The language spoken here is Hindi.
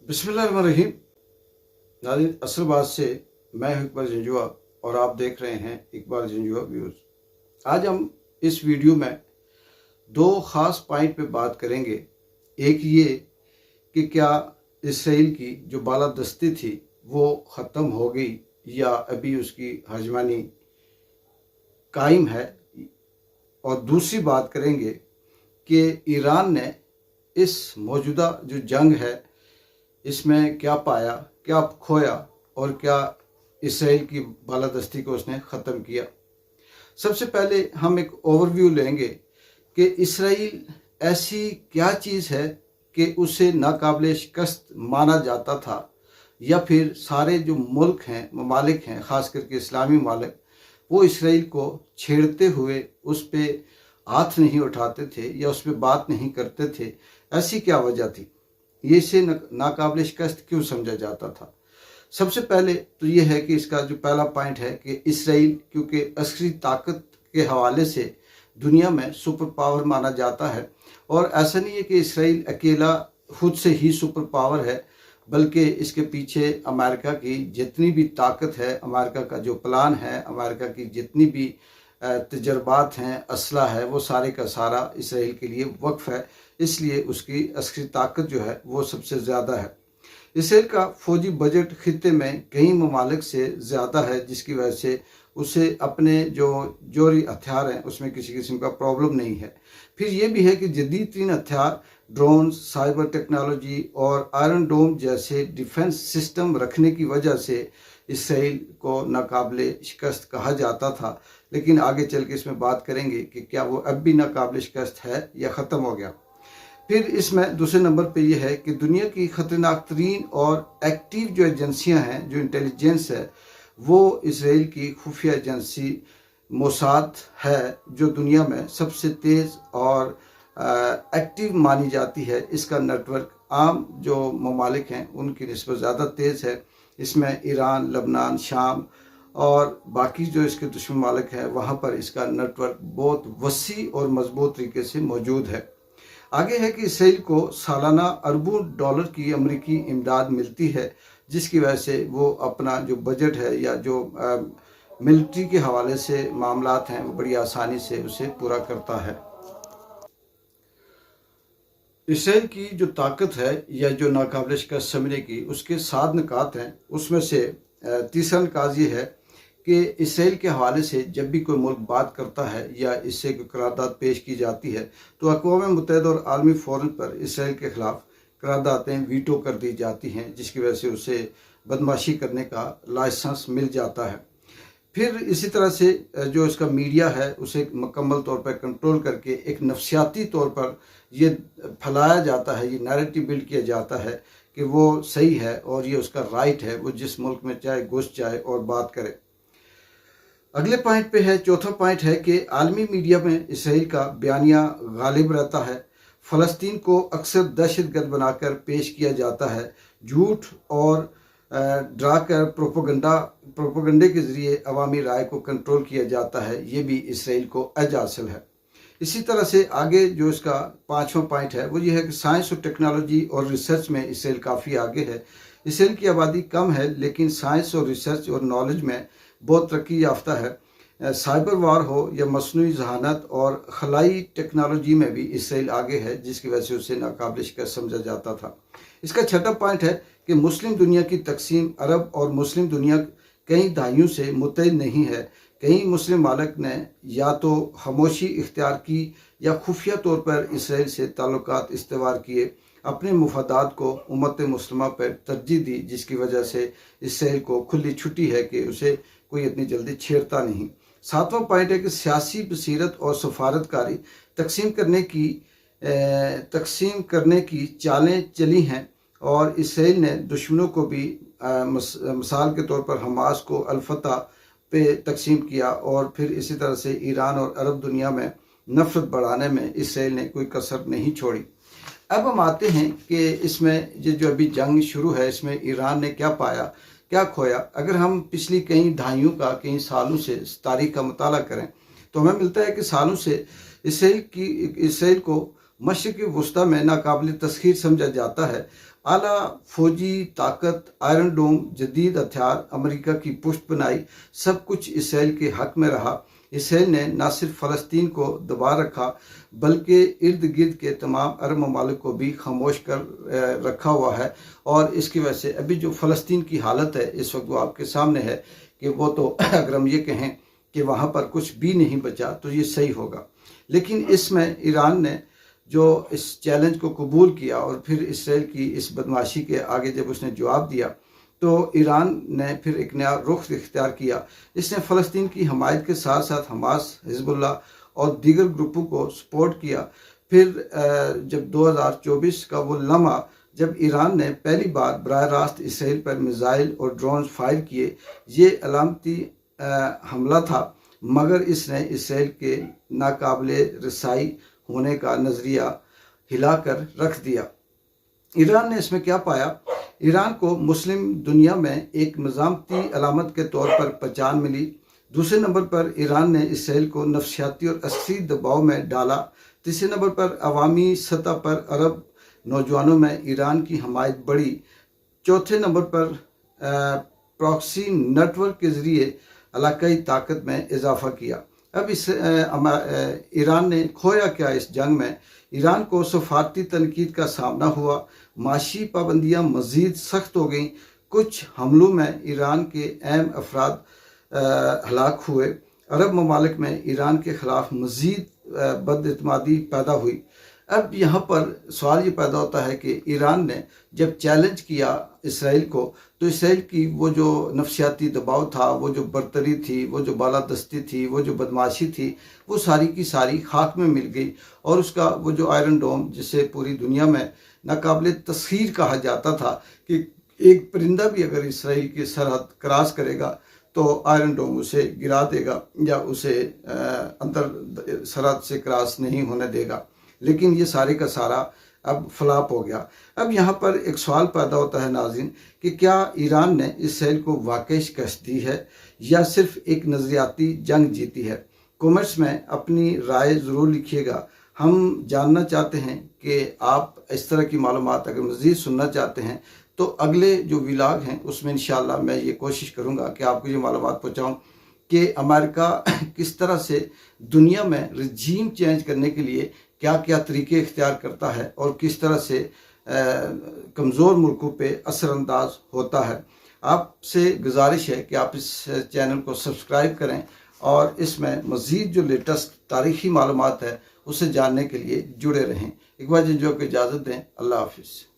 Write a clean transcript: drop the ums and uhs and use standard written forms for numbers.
बिस्मिल्लाहिर्रहमानिर्रहीम। नाज़रीन, असल बात से मैं हूं इकबाल जंजुआ और आप देख रहे हैं इकबाल जंजुआ व्यूज़। आज हम इस वीडियो में दो ख़ास पॉइंट पे बात करेंगे। एक ये कि क्या इसराइल की जो बालादस्ती थी वो ख़त्म हो गई या अभी उसकी हजमानी कायम है, और दूसरी बात करेंगे कि ईरान ने इस मौजूदा जो जंग है इसमें क्या पाया, क्या खोया और क्या इसराइल की बालादस्ती को उसने ख़त्म किया। सबसे पहले हम एक ओवरव्यू लेंगे कि इसराइल ऐसी क्या चीज़ है कि उसे नाकाबिले शिकस्त माना जाता था, या फिर सारे जो मुल्क हैं, ममालिक हैं, ख़ास करके इस्लामी ममालिक, वो इसराइल को छेड़ते हुए उस पर हाथ नहीं उठाते थे या उस पर बात नहीं करते थे। ऐसी क्या वजह थी? ये इसे नाकाबिले शिकस्त क्यों समझा जाता था? सबसे पहले तो ये है कि इसका जो पहला पॉइंट है कि इसराइल क्योंकि अस्करी ताकत के हवाले से दुनिया में सुपर पावर माना जाता है, और ऐसा नहीं है कि इसराइल अकेला खुद से ही सुपर पावर है, बल्कि इसके पीछे अमेरिका की जितनी भी ताकत है, अमेरिका का जो प्लान है, अमेरिका की जितनी भी तजर्बात हैं, असला है, वो सारे का सारा इसराइल के लिए वक्फ है। इसलिए उसकी अस्करी ताकत जो है वो सबसे ज़्यादा है। इसराइल का फौजी बजट खित्ते में कई ममालिक से ज़्यादा है, जिसकी वजह से उसे अपने जो जोरी हथियार हैं उसमें किसी किस्म का प्रॉब्लम नहीं है। फिर ये भी है कि जदीद तीन हथियार, ड्रोन, साइबर टेक्नोलॉजी और आयरन डोम जैसे डिफेंस सिस्टम रखने की वजह से इसराइल को नाकाबिले शिकस्त कहा जाता था। लेकिन आगे चल के इसमें बात करेंगे कि क्या वो अब भी नाकाबिले शिकस्त है या ख़त्म हो गया। फिर इसमें दूसरे नंबर पे ये है कि दुनिया की ख़तरनाक तरीन और एक्टिव जो एजेंसियां हैं, जो इंटेलिजेंस है, वो इसराइल की खुफिया एजेंसी मोसाद है, जो दुनिया में सबसे तेज़ और एक्टिव मानी जाती है। इसका नेटवर्क आम जो ममालिक हैं उनकी निस्बत ज़्यादा तेज़ है। इसमें ईरान, लबनान, शाम और बाकी जो इसके दुश्मन ममालिक हैं वहाँ पर इसका नेटवर्क बहुत वसी और मजबूत तरीके से मौजूद है। आगे है कि इसराइल को सालाना अरबों डॉलर की अमरीकी इमदाद मिलती है, जिसकी वजह से वो अपना जो बजट है या जो मिलिट्री के हवाले से मामलात हैं वो बड़ी आसानी से उसे पूरा करता है। इसराइल की जो ताकत है या जो नाकाबिले शिकस्त समझने की उसके 7 निकात हैं, उसमें से तीसरा निकात ये है कि इसराइल के हवाले से जब भी कोई मुल्क बात करता है या इससे कोई करारदाद पेश की जाती है तो अक़वाम मुत्तहिदा और आलमी फ़ोरम पर इसराइल के ख़िलाफ़ करारदादें वीटो कर दी जाती हैं, जिसकी वजह से उसे बदमाशी करने का लाइसेंस मिल जाता है। फिर इसी तरह से जो इसका मीडिया है उसे मुकम्मल तौर पर कंट्रोल करके एक नफसियाती तौर पर ये फैलाया जाता है, ये नैरेटिव बिल्ड किया जाता है कि वो सही है और ये उसका राइट है, वो जिस मुल्क में चाहे घुस जाए और बात करे। अगले पॉइंट पे है, चौथा पॉइंट है कि आलमी मीडिया में इसराइल का बयानिया गालिब रहता है। फ़लस्तीन को अक्सर दहशतगर्द बनाकर पेश किया जाता है। झूठ और डरा कर प्रोपोगंडे के ज़रिए अवामी राय को कंट्रोल किया जाता है। ये भी इसराइल को अज हासिल है। इसी तरह से आगे जो इसका 5वां पॉइंट है वो ये है कि साइंस और टेक्नोलॉजी और रिसर्च में इसराइल काफ़ी आगे है। इसराइल की आबादी कम है लेकिन साइंस और रिसर्च और नॉलेज में बहुत तरक्की याफ्ता है। साइबर वार हो या मसनूई जहानत और खलाई टेक्नोलॉजी में भी इसराइल आगे है, जिसकी वजह से उसे नाकाबिले शिकस्त समझा जाता था। इसका छठा पॉइंट है कि मुस्लिम दुनिया की तकसीम, अरब और मुस्लिम दुनिया कई दहाइयों से मुत्तहिद नहीं है। कई मुस्लिम मालिक ने या तो खामोशी इख्तियार की या खुफिया तौर पर इसराइल से ताल्लुकात इस्तेवार किए, अपने मुफादात को उम्मत मुस्लिमा पर तरजीह दी, जिसकी वजह से इसराइल को खुली छुट्टी है कि उसे कोई इतनी जल्दी छेड़ता नहीं। 7वां पॉइंट है कि सियासी बसीरत और सफारतकारी तकसीम करने की चालें चली हैं, और इसराइल ने दुश्मनों को भी मिसाल के तौर पर हमास को अल-फतह पे तकसीम किया, और फिर इसी तरह से ईरान और अरब दुनिया में नफरत बढ़ाने में इसराइल ने कोई कसर नहीं छोड़ी। अब हम आते हैं कि इसमें ये जो अभी जंग शुरू है इसमें ईरान ने क्या पाया, क्या खोया। अगर हम पिछली कई दहाइयों का, कई सालों से तारीख का मुताला करें तो हमें मिलता है कि सालों से इसराइल को मशरिक़ वस्ता में नाकाबिल तस्खीर समझा जाता है। आला फौजी ताकत, आयरन डोम, जदीद हथियार, अमेरिका की पुष्ट बनाई, सब कुछ इसराइल के हक में रहा। इसराइल ने न सिर्फ फ़लस्तीन को दबा रखा बल्कि इर्द गिर्द के तमाम अरब ममालिक को भी खामोश कर रखा हुआ है। और इसकी वजह से अभी जो फ़लस्तीन की हालत है इस वक्त वो आपके सामने है कि वो तो अगर हम ये कहें कि वहाँ पर कुछ भी नहीं बचा तो ये सही होगा। लेकिन इसमें ईरान ने जो इस चैलेंज को कबूल किया और फिर इसराइल की इस बदमाशी के आगे जब उसने जवाब दिया तो ईरान ने फिर एक नया रुख इख्तियार किया। इसने फ़लस्तीन की हमायत के साथ साथ हमास, हिजबुल्लाह और दीगर ग्रुपों को सपोर्ट किया। फिर जब 2024 का वो लम्हा जब ईरान ने पहली बार बराह रास्त इसराइल पर मिसाइल और ड्रोन फायर किए, ये अलामती हमला था, मगर इसने इसराइल के नाकाबिले रसाई होने का नज़रिया हिलाकर रख दिया। ईरान ने इसमें क्या पाया? ईरान को मुस्लिम दुनिया में एक मज़ामती अलामत के तौर पर पहचान मिली। दूसरे नंबर पर ईरान ने इसराइल को नफसियाती और अस्सी दबाव में डाला। तीसरे नंबर पर अवामी सतह पर अरब नौजवानों में ईरान की हमायत बढ़ी। चौथे नंबर पर प्रॉक्सी नेटवर्क के ज़रिए इलाकाई ताकत में इजाफा किया। अब इस ईरान ने खोया क्या इस जंग में? ईरान को सफारती तनकीद का सामना हुआ, माशी पाबंदियाँ मज़ीद सख्त हो गईं, कुछ हमलों में ईरान के अहम अफराद हलाक हुए। अरब ममालिक में ईरान के ख़िलाफ़ मज़ीद बदइतमादी पैदा हुई। अब यहाँ पर सवाल ये पैदा होता है कि ईरान ने जब चैलेंज किया इसराइल को तो इसराइल की वो जो नफसियाती दबाव था, वो जो बर्तरी थी, वो जो बालादस्ती थी, वो जो बदमाशी थी, वो सारी की सारी खाक में मिल गई। और उसका वो जो आयरन डोम जिसे पूरी दुनिया में नाकाबिल तस्खीर कहा जाता था कि एक परिंदा भी अगर इसराइल की सरहद क्रॉस करेगा तो आयरन डोम उसे गिरा देगा या उसे अंदर सरहद से क्रॉस नहीं होने देगा। लेकिन ये सारे का सारा अब फ्लॉप हो गया। अब यहाँ पर एक सवाल पैदा होता है नाज़रीन कि क्या ईरान ने इसराइल को वाकई शिकस्त दी है या सिर्फ एक नज़रियाती जंग जीती है? कमेंट्स में अपनी राय ज़रूर लिखिएगा। हम जानना चाहते हैं कि आप इस तरह की मालूमात अगर मज़ीद सुनना चाहते हैं तो अगले जो व्लॉग हैं उसमें इंशाअल्लाह मैं ये कोशिश करूँगा कि आपको ये मालूमात पहुँचाऊँ कि अमेरिका किस तरह से दुनिया में रजीम चेंज करने के लिए क्या क्या तरीके इख्तियार करता है और किस तरह से कमज़ोर मुल्कों पे असरअंदाज होता है। आपसे गुजारिश है कि आप इस चैनल को सब्सक्राइब करें और इसमें मज़ीद जो लेटेस्ट तारीख़ी मालूमात है उसे जानने के लिए जुड़े रहें। एक बार जो को इजाज़त दें। अल्लाह हाफिज़।